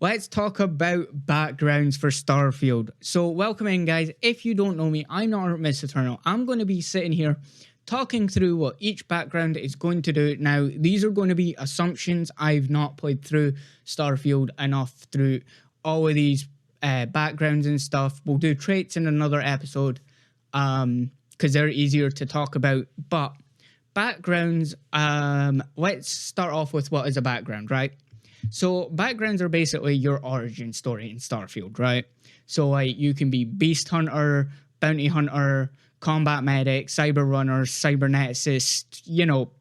Let's talk about backgrounds for Starfield. So, welcome in, guys. If you don't know me, I'm not Miss Eternal. I'm going to be sitting here talking through what each background is going to do. Now, these are going to be assumptions. I've not played through Starfield enough through all of these backgrounds and stuff. We'll do traits in another episode because they're easier to talk about. But backgrounds, let's start off with what is a background, right? So backgrounds are basically your origin story in Starfield, right? So like you can be beast hunter, bounty hunter, combat medic, cyber runner, cyberneticist,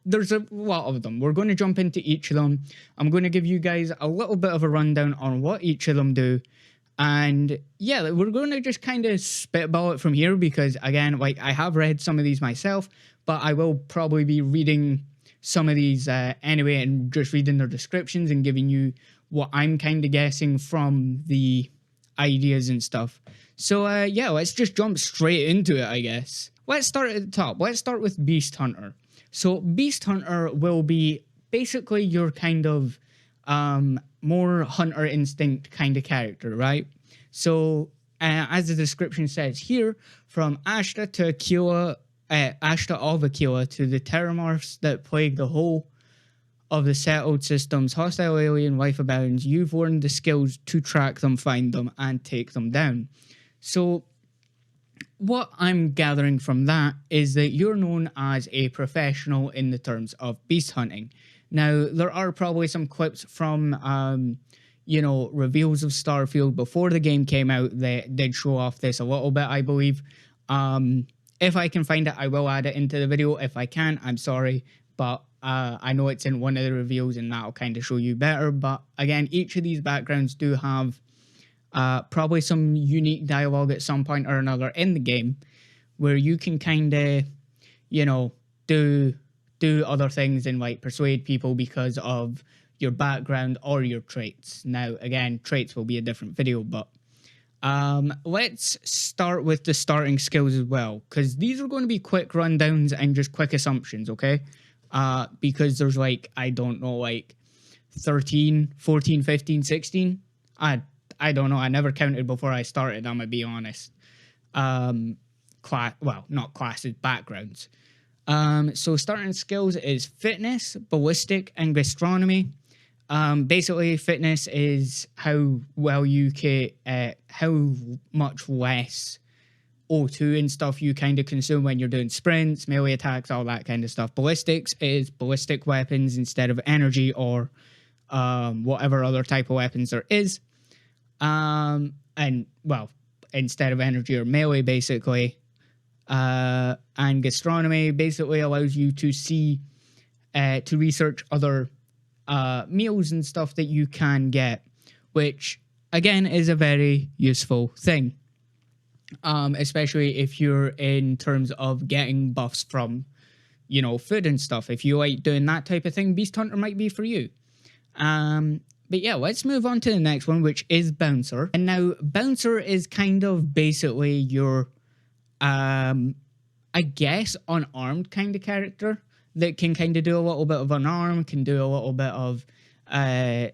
there's a lot of them. We're going to jump into each of them. I'm going to give you guys a little bit of a rundown on what each of them do. And yeah, we're going to just kind of spitball it from here because again, like I have read some of these myself, but I will probably be reading some of these anyway and just reading their descriptions and giving you what I'm kind of guessing from the ideas and stuff. So yeah, let's just jump straight into it, I guess. Let's start at the top. Let's start with Beast Hunter. So Beast Hunter will be basically your kind of more hunter instinct kind of character, right? So as the description says here, from Ashta to Aquila, Ashta of Aquila to the terramorphs that plague the whole of the settled systems, hostile alien life abounds. You've learned the skills to track them, find them, and take them down. So what I'm gathering from that is that you're known as a professional in the terms of beast hunting. Now, there are probably some clips from, reveals of Starfield before the game came out that did show off this a little bit, I believe. If I can find it, I will add it into the video. If I can't, I'm sorry. But I know it's in one of the reveals and that'll kind of show you better. But again, each of these backgrounds do have probably some unique dialogue at some point or another in the game where you can kind of, do other things and like persuade people because of your background or your traits. Now, again, traits will be a different video, but let's start with the starting skills as well, because these are going to be quick rundowns and just quick assumptions, okay? Because there's like, I don't know, like 13, 14, 15, 16. I don't know. I never counted before I started, I'm going to be honest. Not classes, backgrounds. So starting skills is fitness, ballistic, and gastronomy. Basically, fitness is how well you can, how much less O2 and stuff you kind of consume when you're doing sprints, melee attacks, all that kind of stuff. Ballistics is ballistic weapons instead of energy or whatever other type of weapons there is. Instead of energy or melee, basically. And gastronomy basically allows you to see, to research other meals and stuff that you can get, which again is a very useful thing, especially if you're in terms of getting buffs from, food and stuff. If you like doing that type of thing, Beast Hunter might be for you. But yeah, let's move on to the next one, which is Bouncer. And now Bouncer is kind of basically your I guess unarmed kind of character that can kind of do a little bit of unarmed, can do a little bit of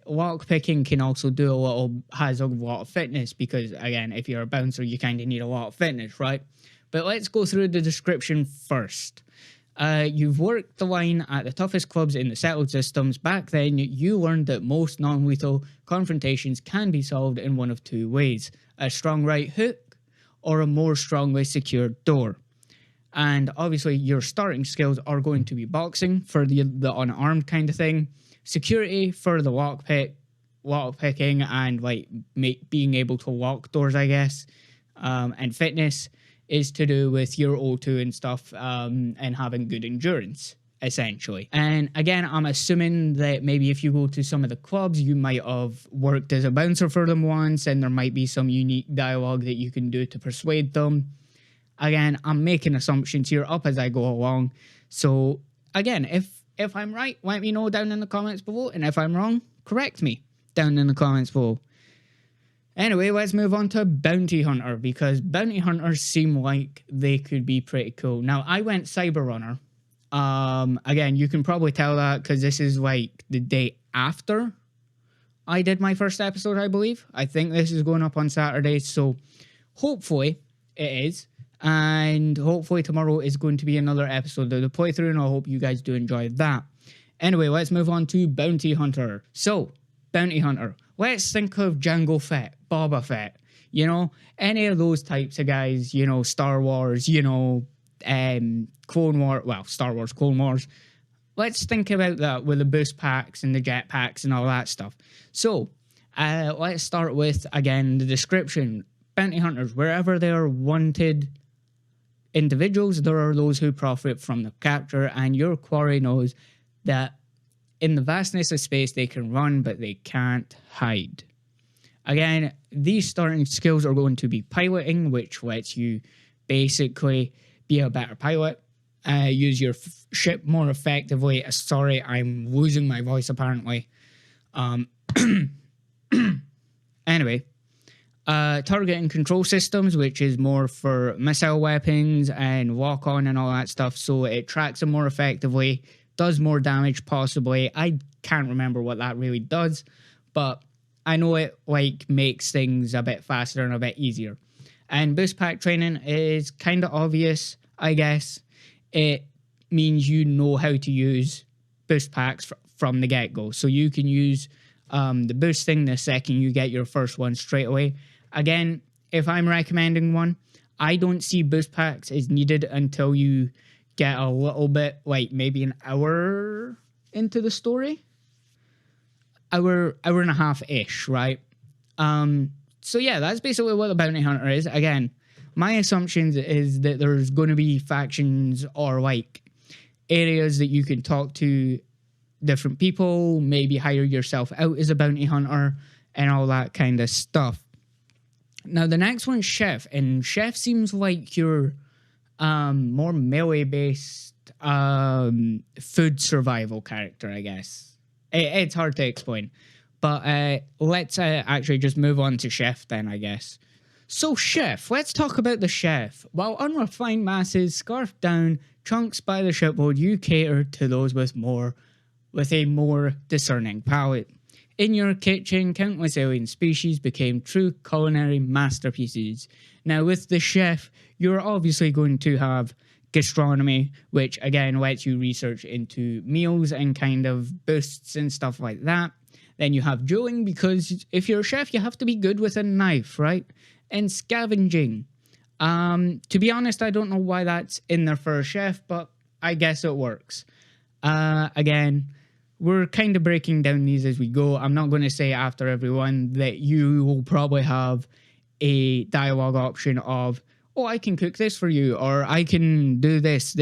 lock picking, can also do has a lot of fitness, because again, if you're a bouncer, you kind of need a lot of fitness, right? But let's go through the description first. You've worked the line at the toughest clubs in the settled systems. Back then, you learned that most non-lethal confrontations can be solved in one of two ways: a strong right hook or a more strongly secured door. And obviously your starting skills are going to be boxing for the unarmed kind of thing, security for the lock picking and like being able to lock doors, I guess, and fitness is to do with your O2 and stuff, and having good endurance, essentially. And again, I'm assuming that maybe if you go to some of the clubs, you might have worked as a bouncer for them once, and there might be some unique dialogue that you can do to persuade them. Again, I'm making assumptions here up as I go along. So again, if I'm right, let me know down in the comments below, and if I'm wrong, correct me down in the comments below. Anyway, let's move on to Bounty Hunter, because Bounty Hunters seem like they could be pretty cool. Now, I went Cyber Runner. Again, you can probably tell that because this is like the day after I did my first episode, I believe. I think this is going up on Saturday, so hopefully it is. And hopefully tomorrow is going to be another episode of the playthrough, and I hope you guys do enjoy that. Anyway, let's move on to Bounty Hunter. So, Bounty Hunter. Let's think of Jango Fett, Boba Fett, any of those types of guys, Star Wars, Clone War, well, Star Wars, Clone Wars. Let's think about that with the boost packs and the jet packs and all that stuff. So, let's start with, again, the description. Bounty hunters, wherever they are wanted individuals, there are those who profit from the capture, and your quarry knows that in the vastness of space they can run, but they can't hide. Again, these starting skills are going to be piloting, which lets you basically be a better pilot. Use your ship more effectively. Sorry, I'm losing my voice apparently. Anyway, target and control systems, which is more for missile weapons and walk-on and all that stuff. So it tracks them more effectively, does more damage possibly. I can't remember what that really does, but I know it makes things a bit faster and a bit easier. And boost pack training is kind of obvious, I guess. It means you know how to use boost packs from the get-go. So you can use the boost thing the second you get your first one straight away. Again, if I'm recommending one, I don't see boost packs as needed until you get a little bit, maybe an hour into the story. Hour and a half-ish, right? So yeah, that's basically what the Bounty Hunter is. Again, my assumption is that there's going to be factions or areas that you can talk to different people, maybe hire yourself out as a bounty hunter and all that kind of stuff. Now the next one's Chef, and Chef seems like your more melee-based food survival character, I guess. It's hard to explain, but let's actually just move on to Chef then, I guess. So Chef, let's talk about the Chef. While unrefined masses scarf down chunks by the shipload, you cater to those with a more discerning palate. In your kitchen, countless alien species became true culinary masterpieces. Now with the Chef, you're obviously going to have gastronomy, which again lets you research into meals and kind of boosts and stuff like that. Then you have dueling, because if you're a chef, you have to be good with a knife, right? And scavenging. To be honest, I don't know why that's in there for a chef, but I guess it works. Again, we're kind of breaking down these as we go. I'm not going to say after everyone that you will probably have a dialogue option of, oh, I can cook this for you, or I can do this,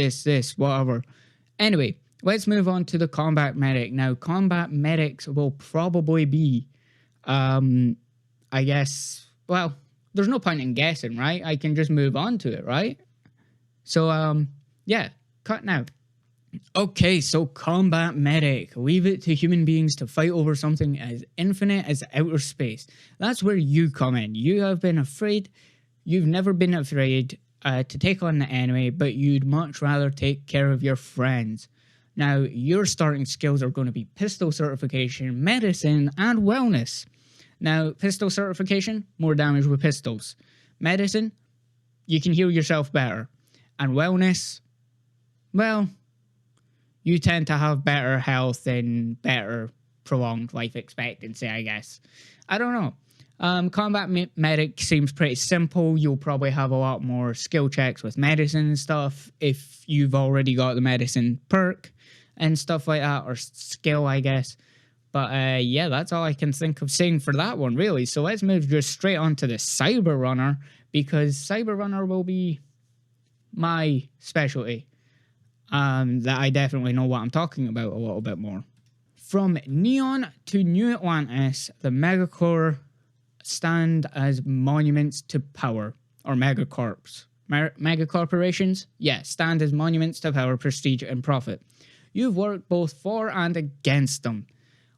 whatever. Anyway, let's move on to the combat medic. Now, combat medics will probably be, I guess, well, there's no point in guessing, right? I can just move on to it, right? So, yeah, cut now. Okay, so combat medic. Leave it to human beings to fight over something as infinite as outer space. That's where you come in. You have been afraid. You've never been afraid to take on the enemy, but you'd much rather take care of your friends. Now, your starting skills are going to be pistol certification, medicine, and wellness. Now, pistol certification, more damage with pistols. Medicine, you can heal yourself better. And wellness, well, you tend to have better health and better prolonged life expectancy, I guess. I don't know. Combat medic seems pretty simple. You'll probably have a lot more skill checks with medicine and stuff if you've already got the medicine perk and stuff like that, or skill, I guess. But yeah, that's all I can think of saying for that one, really. So let's move just straight on to the Cyber Runner, because Cyber Runner will be my specialty. That I definitely know what I'm talking about a little bit more. From Neon to New Atlantis, the Megacorps stand as monuments to power, or megacorps. Megacorporations? Yeah, stand as monuments to power, prestige, and profit. You've worked both for and against them,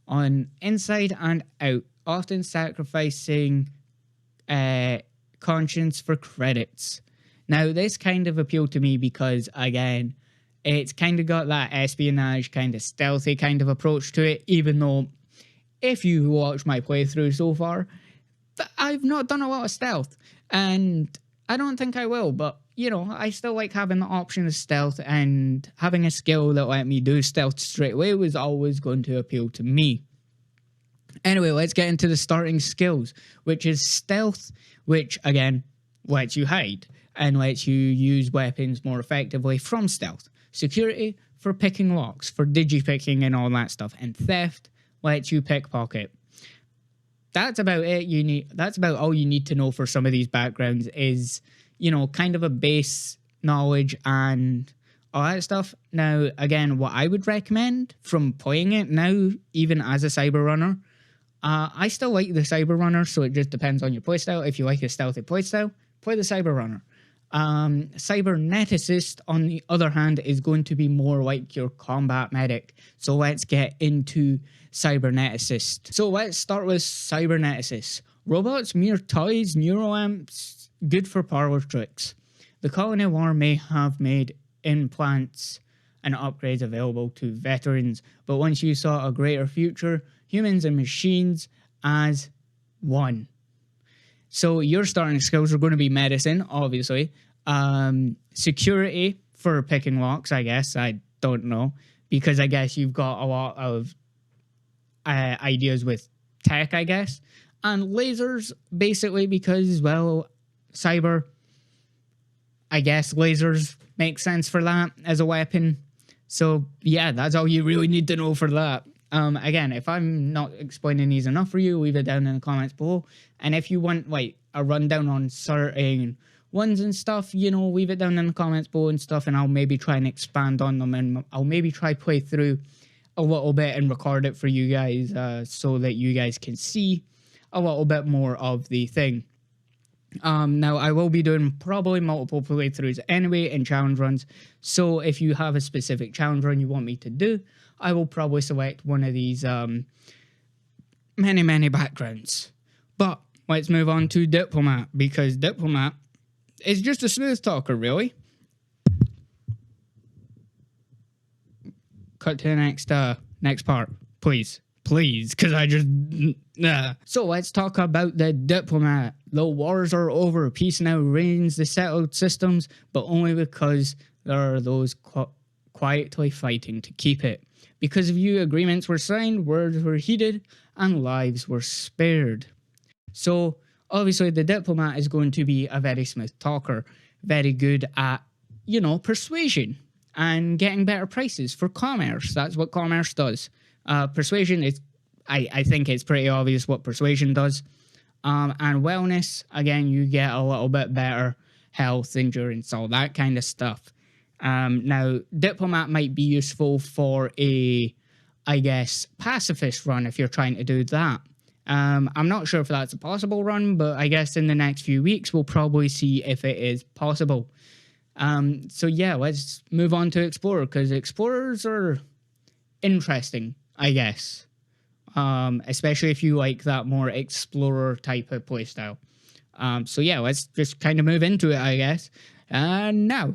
on inside and out, often sacrificing conscience for credits. Now, this kind of appealed to me because, again, it's kind of got that espionage, kind of stealthy kind of approach to it, even though if you watch my playthrough so far, I've not done a lot of stealth, and I don't think I will, but you know, I still like having the option of stealth, and having a skill that let me do stealth straight away was always going to appeal to me. Anyway, let's get into the starting skills, which is stealth, which again lets you hide and lets you use weapons more effectively from stealth. Security for picking locks, for digipicking and all that stuff, and theft lets you pickpocket. That's about it. That's about all you need to know for some of these backgrounds is, you know, kind of a base knowledge and all that stuff. Now, again, what I would recommend from playing it now, even as a cyber runner, I still like the cyber runner, so it just depends on your playstyle. If you like a stealthy playstyle, play the cyber runner. Cyberneticist, on the other hand, is going to be more like your combat medic. So let's get into cyberneticist. So let's start with cyberneticist. Robots, mere toys, neuroamps, good for parlor tricks. The colony war may have made implants and upgrades available to veterans, but once you saw a greater future, humans and machines as one. So your starting skills are going to be medicine, obviously. Security for picking locks, I guess. I don't know. Because I guess you've got a lot of ideas with tech, I guess. And lasers, basically, because, well, cyber, I guess lasers make sense for that as a weapon. So, yeah, that's all you really need to know for that. Again, if I'm not explaining these enough for you, leave it down in the comments below. And if you want, like, a rundown on certain ones and stuff, you know, leave it down in the comments below and stuff, and I'll maybe try and expand on them, and I'll maybe try play through a little bit and record it for you guys, so that you guys can see a little bit more of the thing. Now, I will be doing probably multiple playthroughs anyway in challenge runs, so if you have a specific challenge run you want me to do, I will probably select one of these many backgrounds. But let's move on to Diplomat, because Diplomat is just a smooth talker, really. Cut to the next part, please, because I just... So let's talk about the Diplomat. The wars are over, peace now reigns the settled systems, but only because there are those quietly fighting to keep it. Because of you, agreements were signed, words were heeded, and lives were spared. So, obviously, the Diplomat is going to be a very smooth talker, very good at, you know, persuasion and getting better prices for commerce. That's what commerce does. Persuasion is, I think it's pretty obvious what persuasion does. And wellness, again, you get a little bit better health, endurance, all that kind of stuff. Now, Diplomat might be useful for a, I guess, pacifist run if you're trying to do that. I'm not sure if that's a possible run, but I guess in the next few weeks we'll probably see if it is possible. So yeah, let's move on to Explorer, because Explorers are interesting, I guess. Especially if you like that more Explorer type of playstyle. So yeah, let's just kind of move into it, I guess. Now.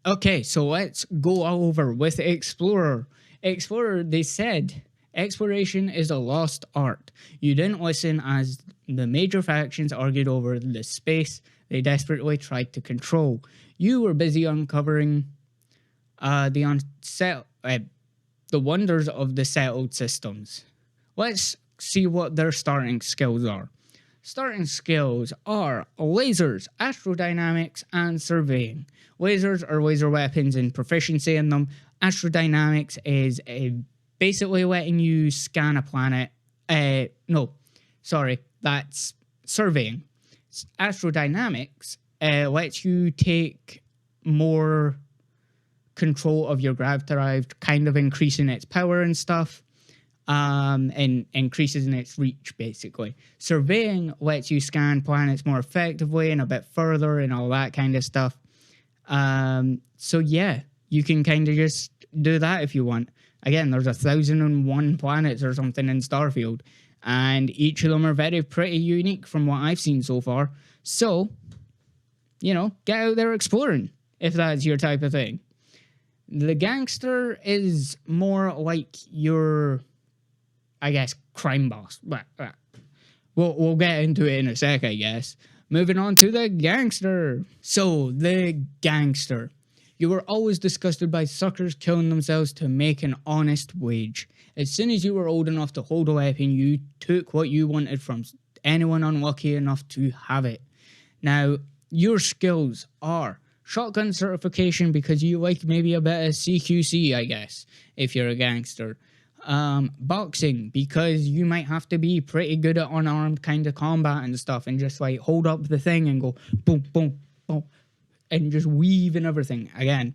Okay, so let's go over with Explorer. Explorer, they said, exploration is a lost art. You didn't listen as the major factions argued over the space they desperately tried to control. You were busy uncovering the wonders of the settled systems. Let's see what their starting skills are. Starting skills are lasers, astrodynamics, and surveying. Lasers are laser weapons and proficiency in them. Astrodynamics is basically letting you scan a planet. That's surveying. Astrodynamics lets you take more control of your grav-derived, kind of increasing its power and stuff. And increases in its reach, basically. Surveying lets you scan planets more effectively and a bit further and all that kind of stuff. So yeah, you can kind of just do that if you want. Again, there's 1,001 planets or something in Starfield, and each of them are pretty unique from what I've seen so far. So, you know, get out there exploring, if that's your type of thing. The gangster is more like your... I guess, crime boss. But we'll get into it in a sec, I guess. Moving on to the gangster. So, the gangster. You were always disgusted by suckers killing themselves to make an honest wage. As soon as you were old enough to hold a weapon, you took what you wanted from anyone unlucky enough to have it. Now, your skills are shotgun certification because you like maybe a bit of CQC, I guess, if you're a gangster. Boxing because you might have to be pretty good at unarmed kind of combat and stuff and just like hold up the thing and go boom, boom, boom, and just weave and everything. Again,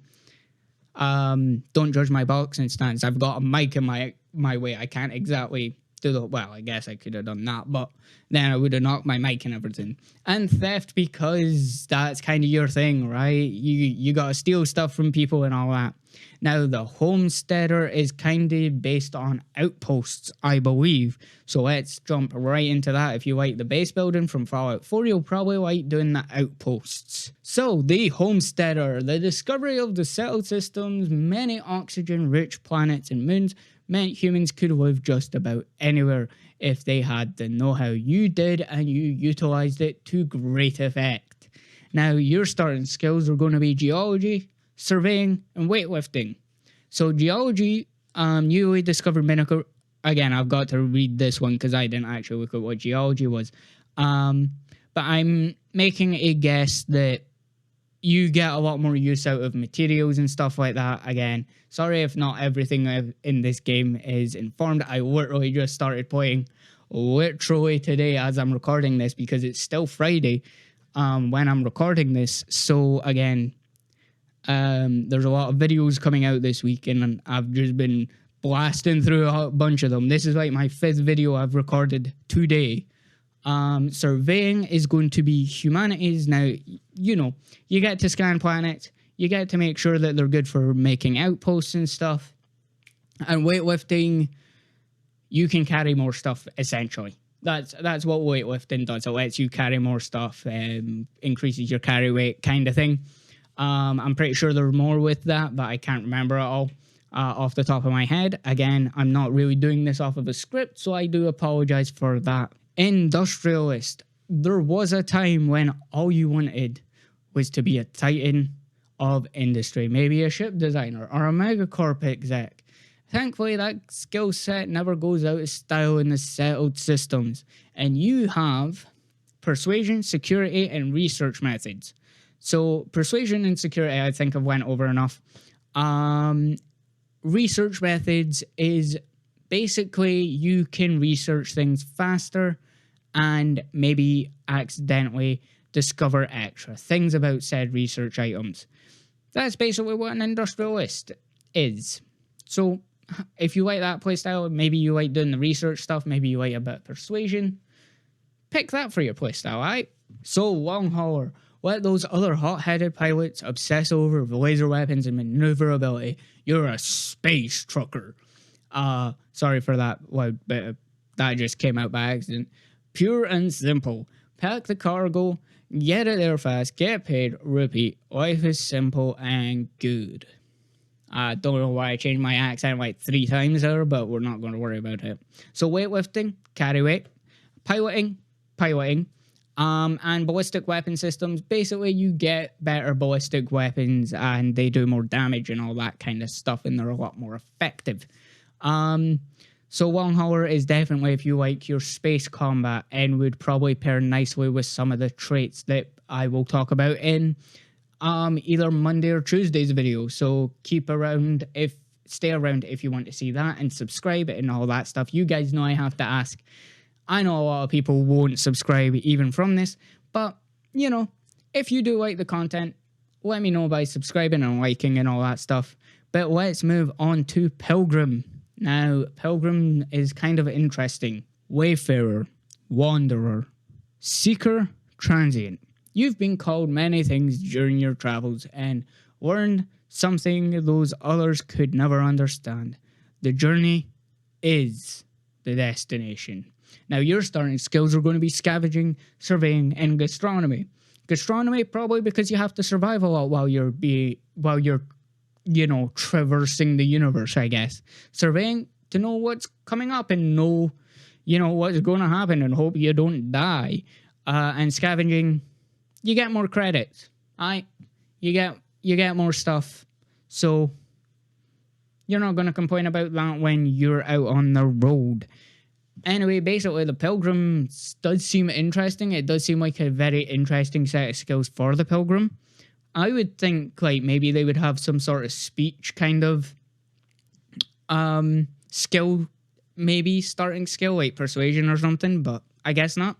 don't judge my boxing stance. I've got a mic in my way. I can't exactly do the, well, I guess I could have done that, but then I would have knocked my mic and everything. And theft because that's kind of your thing, right? You got to steal stuff from people and all that. Now, the homesteader is kind of based on outposts, I believe. So let's jump right into that. If you like the base building from Fallout 4, you'll probably like doing the outposts. So, the homesteader, the discovery of the settled systems, many oxygen-rich planets and moons, meant humans could live just about anywhere if they had the know-how you did and you utilized it to great effect. Now, your starting skills are going to be geology, surveying, and weightlifting. So geology, newly discovered mineral. Again, I've got to read this one because I didn't actually look at what geology was. But I'm making a guess that you get a lot more use out of materials and stuff like that. Again, sorry if not everything in this game is informed. I literally just started playing literally today as I'm recording this because it's still Friday when I'm recording this. So again, there's a lot of videos coming out this week and I've just been blasting through a bunch of them. This is like my 5th video I've recorded today. Surveying is going to be humanities. Now, you know, you get to scan planets, you get to make sure that they're good for making outposts and stuff. And weightlifting, you can carry more stuff, essentially. That's what weightlifting does. It lets you carry more stuff, increases your carry weight kind of thing. I'm pretty sure there's more with that, but I can't remember it all off the top of my head. Again, I'm not really doing this off of a script, so I do apologize for that. Industrialist. There was a time when all you wanted was to be a titan of industry, maybe a ship designer or a megacorp exec. Thankfully, that skill set never goes out of style in the settled systems, and you have persuasion, security, and research methods. So persuasion and security, I think I've went over enough. Research methods is basically you can research things faster and maybe accidentally discover extra things about said research items. That's basically what an industrialist is. So if you like that playstyle, maybe you like doing the research stuff, maybe you like a bit of persuasion, pick that for your playstyle, alright? So long hauler. Let those other hot-headed pilots obsess over laser weapons and maneuverability. You're a space trucker. Sorry for that loud bit. That just came out by accident. Pure and simple. Pack the cargo, get it there fast, get paid, repeat. Life is simple and good. I don't know why I changed my accent like 3 times there, but we're not going to worry about it. So weightlifting, carry weight. Piloting, and ballistic weapon systems. Basically, you get better ballistic weapons and they do more damage and all that kind of stuff, and they're a lot more effective. So Long Hauler is definitely, if you like your space combat, and would probably pair nicely with some of the traits that I will talk about in either Monday or Tuesday's video. So stay around if you want to see that, and subscribe and all that stuff. You guys know I have to ask. I know a lot of people won't subscribe even from this, but, you know, if you do like the content, let me know by subscribing and liking and all that stuff. But let's move on to Pilgrim. Now, Pilgrim is kind of interesting. Wayfarer, Wanderer, Seeker, Transient. You've been called many things during your travels and learned something those others could never understand. The journey is the destination. Now, your starting skills are going to be scavenging, surveying, and gastronomy. Gastronomy, probably because you have to survive a lot while you're traversing the universe, I guess. Surveying, to know what's coming up and know, what's going to happen and hope you don't die. And scavenging, you get more credits. You get more stuff. So you're not going to complain about that when you're out on the road. Anyway, basically, the Pilgrim does seem interesting. It does seem like a very interesting set of skills for the Pilgrim. I would think, like, maybe they would have some sort of speech kind of skill, maybe starting skill, like persuasion or something, but I guess not.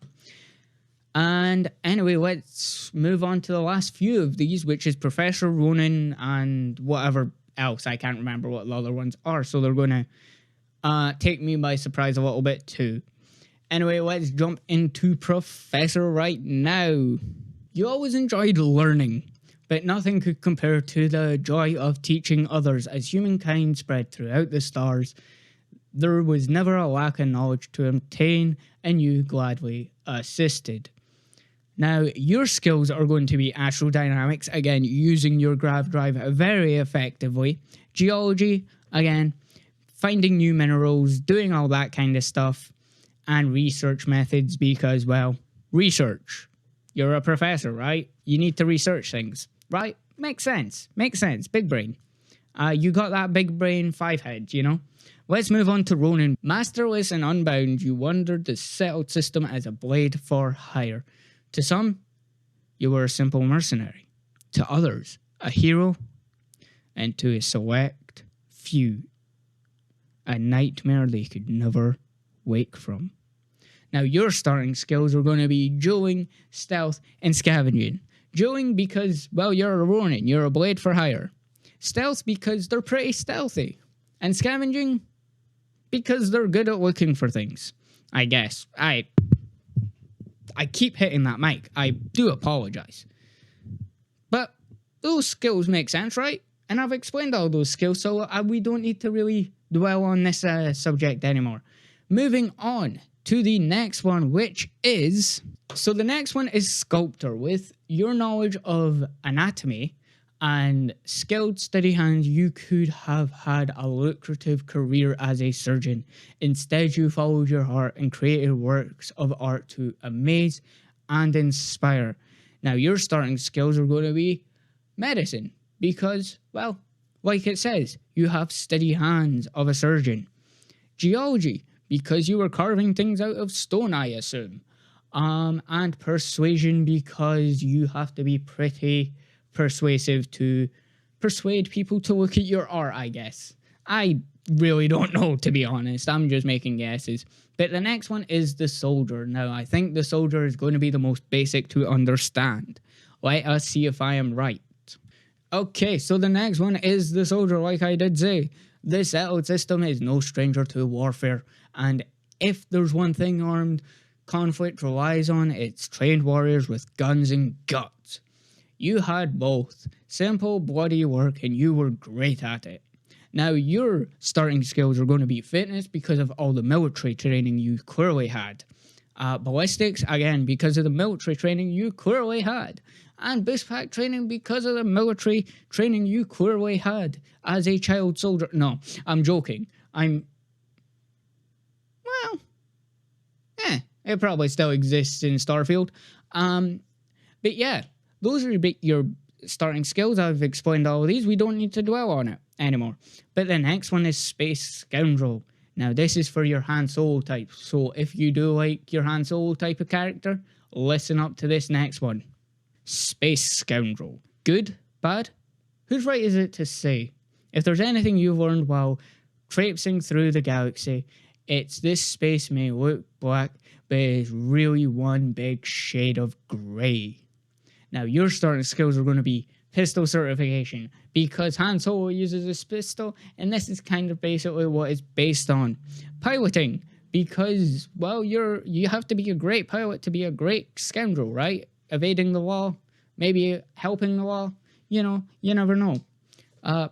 And anyway, let's move on to the last few of these, which is Professor Ronan and whatever else. I can't remember what the other ones are, so they're going to take me by surprise a little bit too. Anyway, let's jump into Professor right now. You always enjoyed learning, but nothing could compare to the joy of teaching others. As humankind spread throughout the stars, there was never a lack of knowledge to obtain, and you gladly assisted. Now, your skills are going to be astrodynamics, again, using your grav drive very effectively. Geology, again, finding new minerals, doing all that kind of stuff. And research methods because, well, research. You're a professor, right? You need to research things, right? Makes sense. Big brain. You got that big brain 5 heads, Let's move on to Ronan. Masterless and unbound, you wandered the settled system as a blade for hire. To some, you were a simple mercenary. To others, a hero. And to a select few, a nightmare they could never wake from. Now, your starting skills are going to be dueling, stealth, and scavenging. Dueling because, well, you're a Ronin. You're a blade for hire. Stealth because they're pretty stealthy. And scavenging because they're good at looking for things. I guess. I keep hitting that mic. I do apologize. But those skills make sense, right? And I've explained all those skills, so we don't need to really dwell on this subject anymore. Moving on to the next one, which is... So the next one is Sculptor. With your knowledge of anatomy and skilled steady hands, you could have had a lucrative career as a surgeon. Instead, you followed your heart and created works of art to amaze and inspire. Now, your starting skills are going to be medicine because, well, like it says, you have steady hands of a surgeon. Geology, because you were carving things out of stone, I assume. And persuasion, because you have to be pretty persuasive to persuade people to look at your art, I guess. I really don't know, to be honest. I'm just making guesses. But the next one is the soldier. Now, I think the soldier is going to be the most basic to understand. Let us see if I am right. Okay, so the next one is the soldier, like I did say. The settled system is no stranger to warfare. And if there's one thing armed conflict relies on, it's trained warriors with guns and guts. You had both. Simple, bloody work, and you were great at it. Now, your starting skills are going to be fitness because of all the military training you clearly had. Ballistics, again, because of the military training you clearly had. And boost pack training because of the military training you clearly had as a child soldier. No, I'm joking. It probably still exists in Starfield. But yeah, those are your starting skills. I've explained all of these. We don't need to dwell on it anymore. But the next one is Space Scoundrel. Now, this is for your Han Solo type. So if you do like your Han Solo type of character, listen up to this next one. Space Scoundrel. Good? Bad? Whose right is it to say? If there's anything you've learned while traipsing through the galaxy, it's this space may look black, but it's really one big shade of grey. Now, your starting skills are going to be pistol certification, because Han Solo uses this pistol, and this is kind of basically what it's based on. Piloting, because, well, you have to be a great pilot to be a great scoundrel, right? Evading the law, maybe helping the law, you never know.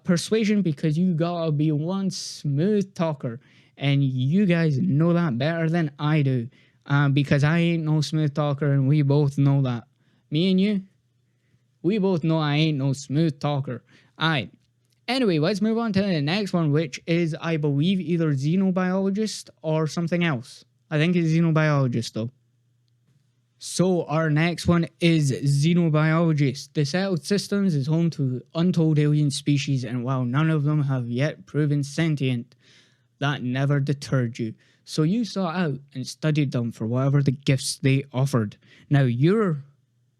Persuasion, because you gotta be one smooth talker, and you guys know that better than I do, because I ain't no smooth talker, and we both know that. Me and you, we both know I ain't no smooth talker. Alright, Anyway, let's move on to the next one, which is, I believe, either xenobiologist or something else. I think it's xenobiologist, though. So our next one is xenobiologist. The settled systems is home to untold alien species, and while none of them have yet proven sentient, that never deterred you. So you sought out and studied them for whatever the gifts they offered. Now your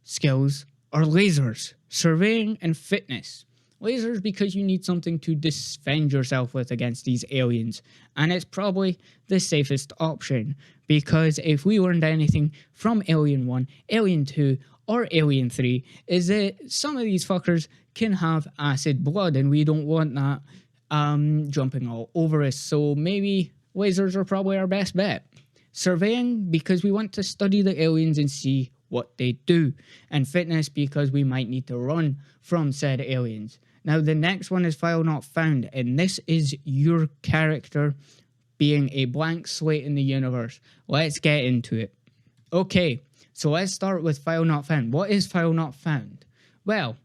skills are lasers, surveying, and fitness. Lasers because you need something to defend yourself with against these aliens, and it's probably the safest option, because if we learned anything from Alien 1, Alien 2, or Alien 3, is that some of these fuckers can have acid blood, and we don't want that jumping all over us, so maybe lasers are probably our best bet. Surveying because we want to study the aliens and see what they do, and fitness because we might need to run from said aliens. Now the next one is file not found, and this is your character being a blank slate in the universe. Let's get into it. Okay, so let's start with file not found. What is file not found? Well,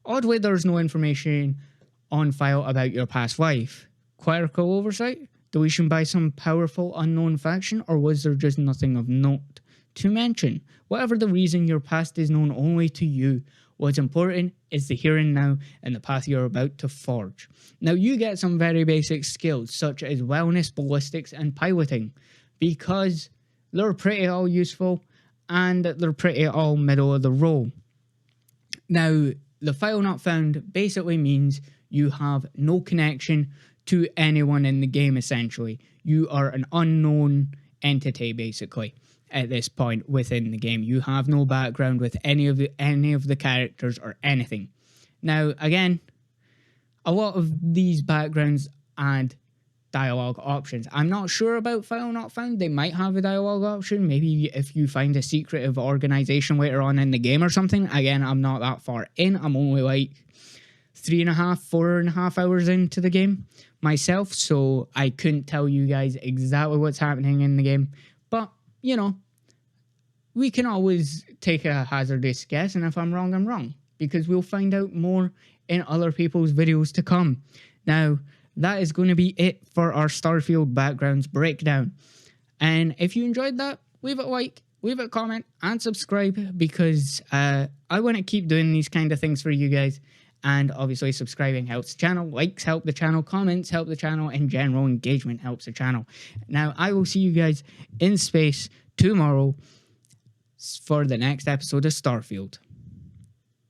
oddly there's no information on file about your past life. Clerical oversight? Deletion by some powerful unknown faction? Or was there just nothing of note to mention? Whatever the reason, your past is known only to you. What's important is the here and now and the path you're about to forge. Now you get some very basic skills such as wellness, ballistics, and piloting, because they're pretty all useful and they're pretty all middle of the road. Now the file not found basically means you have no connection to anyone in the game, essentially. You are an unknown entity, basically, at this point within the game. You have no background with any of the characters or anything. Now, again, a lot of these backgrounds add dialogue options. I'm not sure about file not found. They might have a dialogue option. Maybe if you find a secretive organization later on in the game or something. Again, I'm not that far in. I'm only like 4.5 hours into the game myself, so I couldn't tell you guys exactly what's happening in the game. But, you know, we can always take a hazardous guess, and if I'm wrong, I'm wrong, because we'll find out more in other people's videos to come. Now, that is going to be it for our Starfield backgrounds breakdown. And if you enjoyed that, leave it a like, leave it a comment, and subscribe, because I want to keep doing these kind of things for you guys. And obviously subscribing helps the channel, likes help the channel, comments help the channel, and general engagement helps the channel. Now, I will see you guys in space tomorrow for the next episode of Starfield.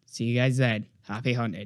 See you guys then. Happy hunting.